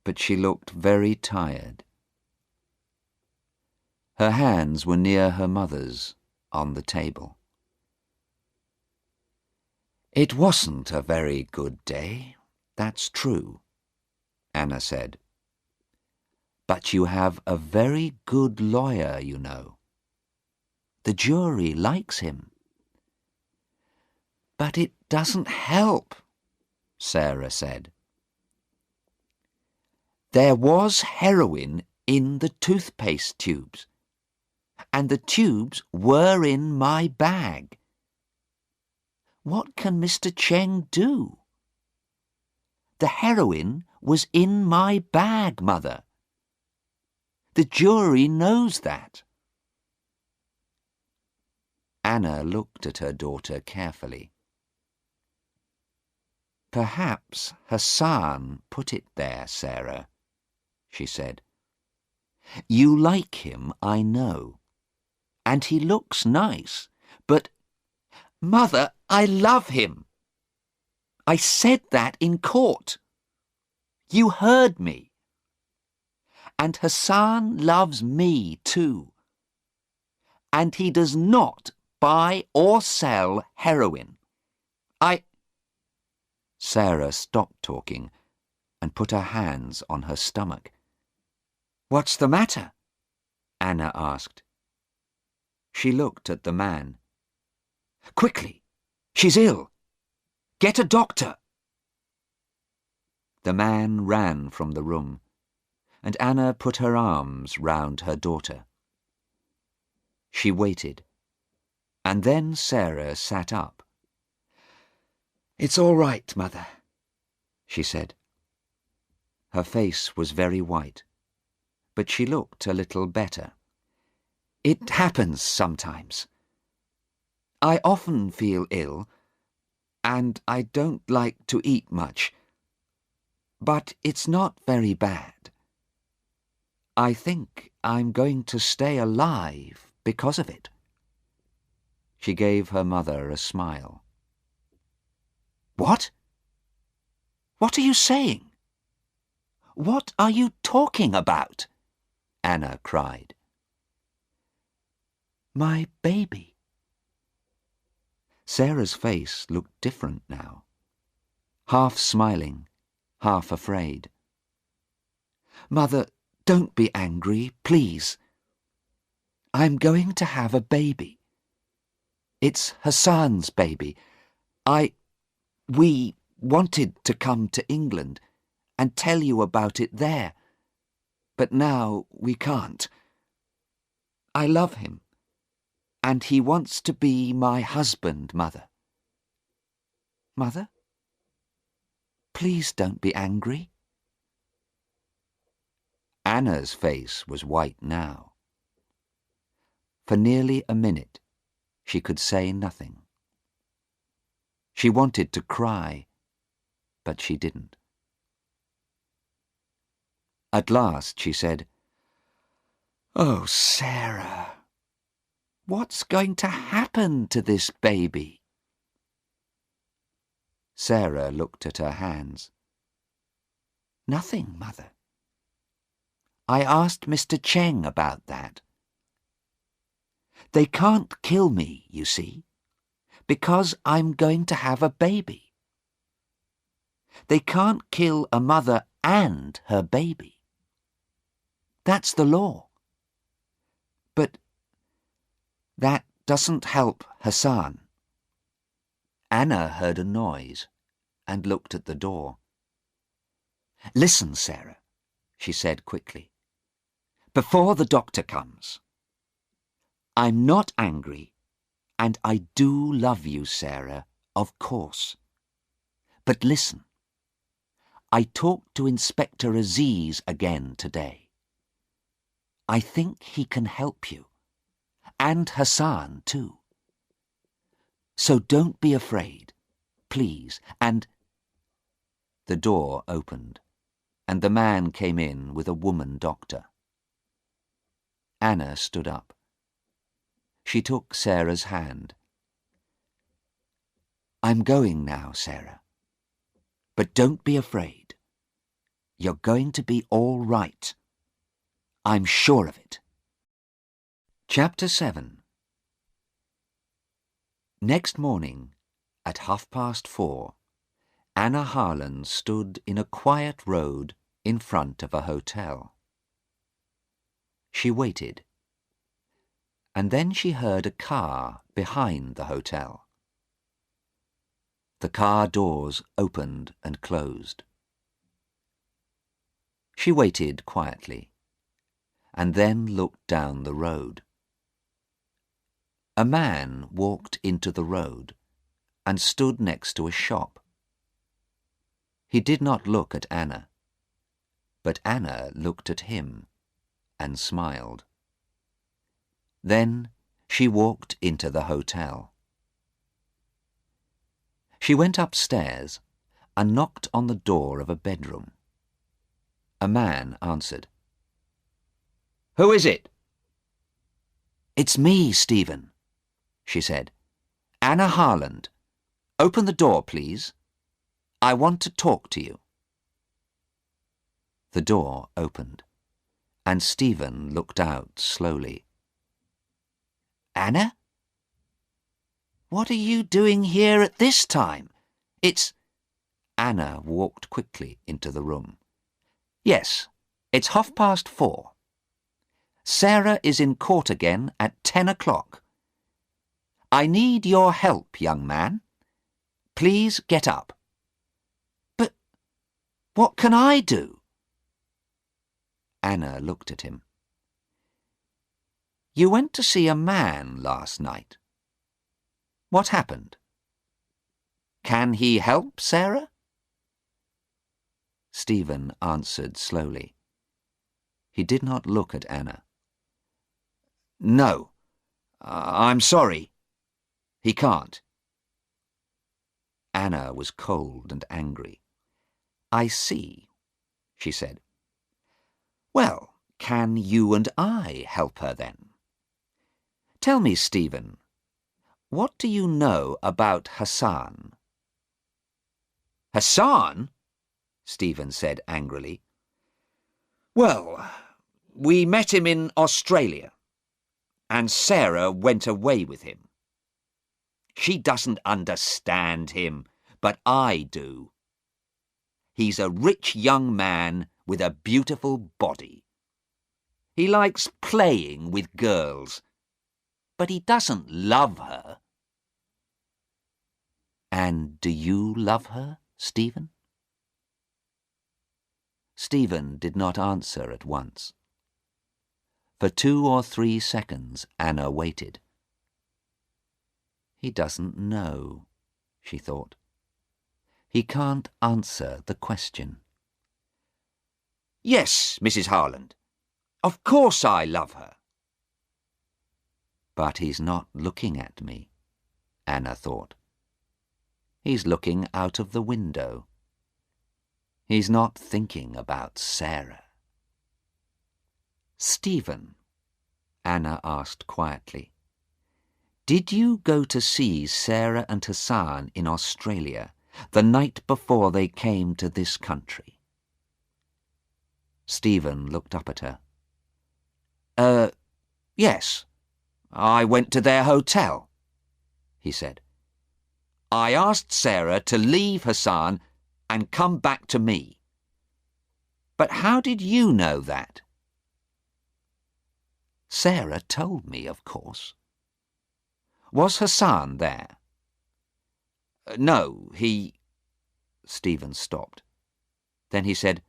but she looked very tired. Her hands were near her mother's on the table. "It wasn't a very good day, that's true," Anna said. "But you have a very good lawyer, you know. The jury likes him." "But it doesn't help," Sarah said. "There was heroin in the toothpaste tubes, and the tubes were in my bag. What can Mr. Cheng do? The heroin was in my bag, Mother. The jury knows that." Anna looked at her daughter carefully. "Perhaps Hassan put it there, Sarah," she said. "You like him, I know, and he looks nice, but—" "Mother, I love him. I said that in court. You heard me. And Hassan loves me too. And he does not buy or sell heroin. Sarah stopped talking and put her hands on her stomach. "What's the matter?" Anna asked. She looked at the man. "Quickly! She's ill! Get a doctor!" The man ran from the room, and Anna put her arms round her daughter. She waited, and then Sarah sat up. "It's all right, Mother," she said. Her face was very white, but she looked a little better. "It happens sometimes. I often feel ill, and I don't like to eat much. But it's not very bad. I think I'm going to stay alive because of it." She gave her mother a smile. "What? What are you saying? What are you talking about?" Anna cried. "My baby." Sarah's face looked different now, half smiling, half afraid. "Mother, don't be angry, please. I'm going to have a baby. It's Hassan's baby. We wanted to come to England and tell you about it there, but now we can't. I love him, and he wants to be my husband, Mother. Mother, please don't be angry." Anna's face was white now. For nearly a minute, she could say nothing. She wanted to cry, but she didn't. At last she said, "Oh, Sarah, what's going to happen to this baby?" Sarah looked at her hands. "Nothing, Mother. I asked Mr. Cheng about that. They can't kill me, you see, because I'm going to have a baby. They can't kill a mother and her baby. That's the law. But that doesn't help Hassan." Anna heard a noise and looked at the door. "Listen, Sarah," she said quickly. before the doctor comes. I'm not angry, and I do love you, Sarah, of course. But listen. I talked to Inspector Aziz again today. I think he can help you, and Hassan too. So don't be afraid, please, and... The door opened, and the man came in with a woman doctor. Anna stood up. She took Sarah's hand. I'm going now, Sarah. But don't be afraid. You're going to be all right. I'm sure of it. Chapter 7. Next morning, at 4:30, Anna Harlan stood in a quiet road in front of a hotel. She waited, and then she heard a car behind the hotel. The car doors opened and closed. She waited quietly, and then looked down the road. A man walked into the road and stood next to a shop. He did not look at Anna, but Anna looked at him and smiled. Then she walked into the hotel. She went upstairs and knocked on the door of a bedroom. A man answered. "Who is it?" "It's me, Stephen," she said. "Anna Harlan. Open the door, please. I want to talk to you." The door opened, and Stephen looked out slowly. "Anna? What are you doing here at this time? It's..." Anna walked quickly into the room. "Yes, it's 4:30. Sarah is in court again at 10 o'clock. I need your help, young man. Please get up." "But what can I do?" Anna looked at him. "You went to see a man last night. What happened? Can he help Sarah?" Stephen answered slowly. He did not look at Anna. "No, I'm sorry. He can't." Anna was cold and angry. "I see," she said. "Well, can you and I help her then? Tell me, Stephen, what do you know about Hassan?" "Hassan?" Stephen said angrily. "Well, we met him in Australia, and Sarah went away with him. She doesn't understand him, but I do. He's a rich young man with a beautiful body. He likes playing with girls, but he doesn't love her." "And do you love her, Stephen?" Stephen did not answer at once. For 2 or 3 seconds Anna waited. He doesn't know, she thought. He can't answer the question. "Yes, Mrs. Harlan. Of course I love her." But he's not looking at me, Anna thought. He's looking out of the window. He's not thinking about Sarah. "Stephen," Anna asked quietly, "did you go to see Sarah and Hassan in Australia the night before they came to this country?" Stephen looked up at her. Yes. I went to their hotel," he said. "I asked Sarah to leave Hassan and come back to me. But how did you know that?" "Sarah told me, of course." "Was Hassan there?" "No, he..." Stephen stopped. Then he said,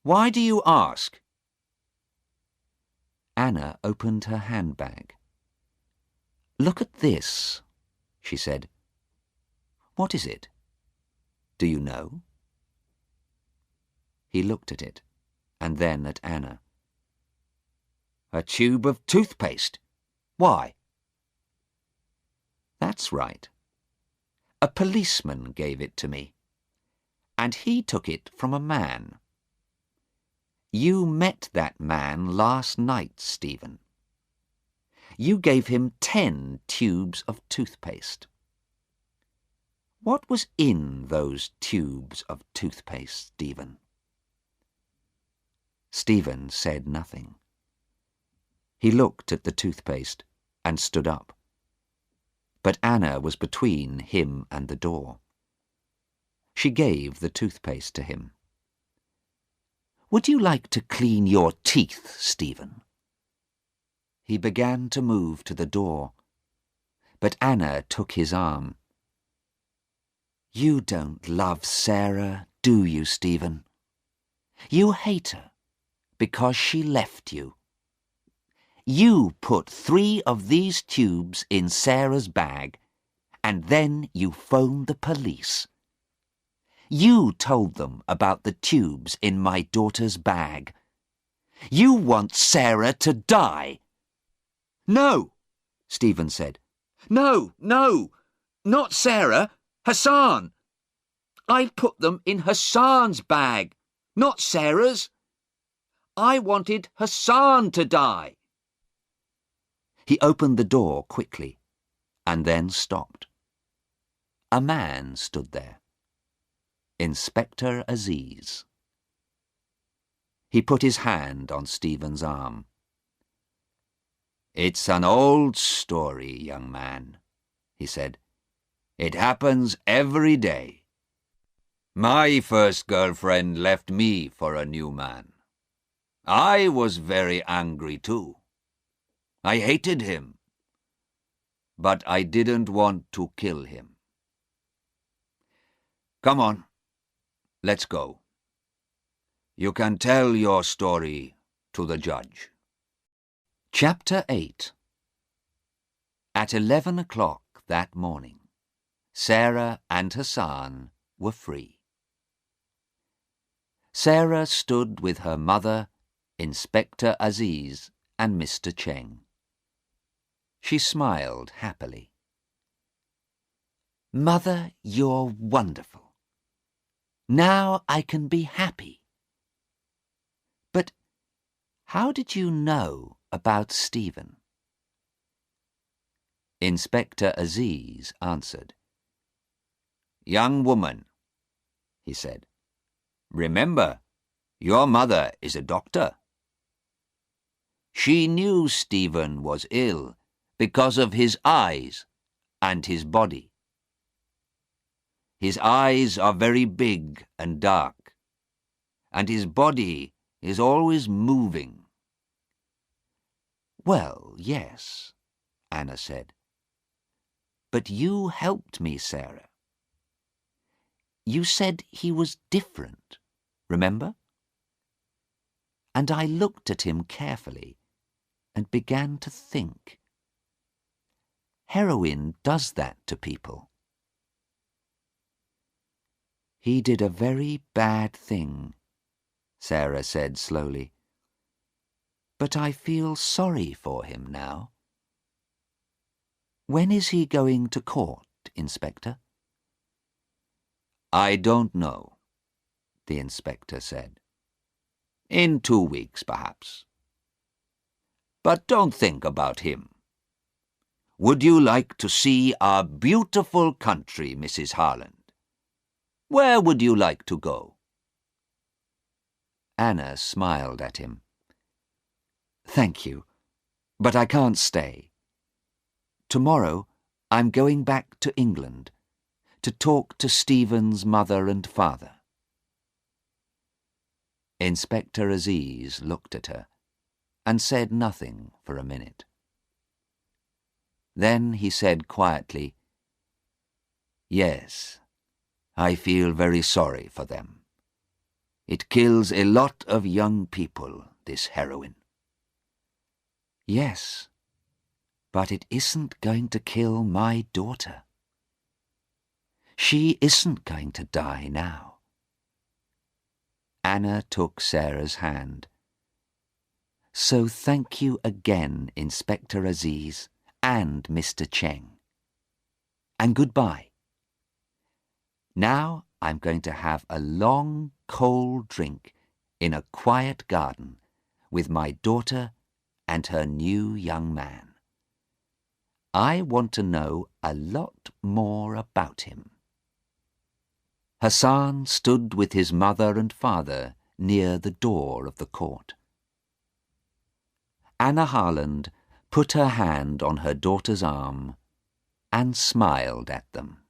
"Why do you ask?" Anna opened her handbag. "Look at this," she said. "What is it? Do you know?" He looked at it, and then at Anna. "A tube of toothpaste. Why?" "That's right. A policeman gave it to me, and he took it from a man. You met that man last night, Stephen. You gave him 10 tubes of toothpaste. What was in those tubes of toothpaste, Stephen?" Stephen said nothing. He looked at the toothpaste and stood up. But Anna was between him and the door. She gave the toothpaste to him. "Would you like to clean your teeth, Stephen?" He began to move to the door, but Anna took his arm. "You don't love Sarah, do you, Stephen? You hate her because she left you. You put 3 of these tubes in Sarah's bag, and then you phoned the police. You told them about the tubes in my daughter's bag. You want Sarah to die." "No," Stephen said. "No, not Sarah. Hassan. I put them in Hassan's bag, not Sarah's. I wanted Hassan to die." He opened the door quickly, and then stopped. A man stood there. Inspector Aziz. He put his hand on Stephen's arm. "It's an old story, young man," he said. "It happens every day. My first girlfriend left me for a new man. I was very angry too. I hated him. But I didn't want to kill him. Come on, let's go. You can tell your story to the judge." Chapter 8. At 11 o'clock that morning, Sarah and Hassan were free. Sarah stood with her mother, Inspector Aziz, and Mr. Cheng. She smiled happily. "Mother, you're wonderful. Now I can be happy. But how did you know about Stephen?" Inspector Aziz answered. "Young woman," he said, "remember, your mother is a doctor. She knew Stephen was ill because of his eyes and his body. His eyes are very big and dark, and his body is always moving." "Well, yes," Anna said. "But you helped me, Sarah. You said he was different, remember?" And I looked at him carefully and began to think. Heroin does that to people. "He did a very bad thing," Sarah said slowly. "But I feel sorry for him now. When is he going to court, Inspector?" "I don't know," the inspector said. "In 2 weeks, perhaps. But don't think about him. Would you like to see our beautiful country, Mrs. Harland? Where would you like to go?" Anna smiled at him. "Thank you, but I can't stay. Tomorrow I'm going back to England to talk to Stephen's mother and father." Inspector Aziz looked at her and said nothing for a minute. Then he said quietly, "Yes, I feel very sorry for them. It kills a lot of young people, this heroin." Yes, but it isn't going to kill my daughter. She isn't going to die now. Anna took Sarah's hand. So thank you again, Inspector Aziz and Mr. Cheng. And goodbye. Now I'm going to have a long, cold drink in a quiet garden with my daughter and her new young man. I want to know a lot more about him. Hassan stood with his mother and father near the door of the court. Anna Harland put her hand on her daughter's arm and smiled at them.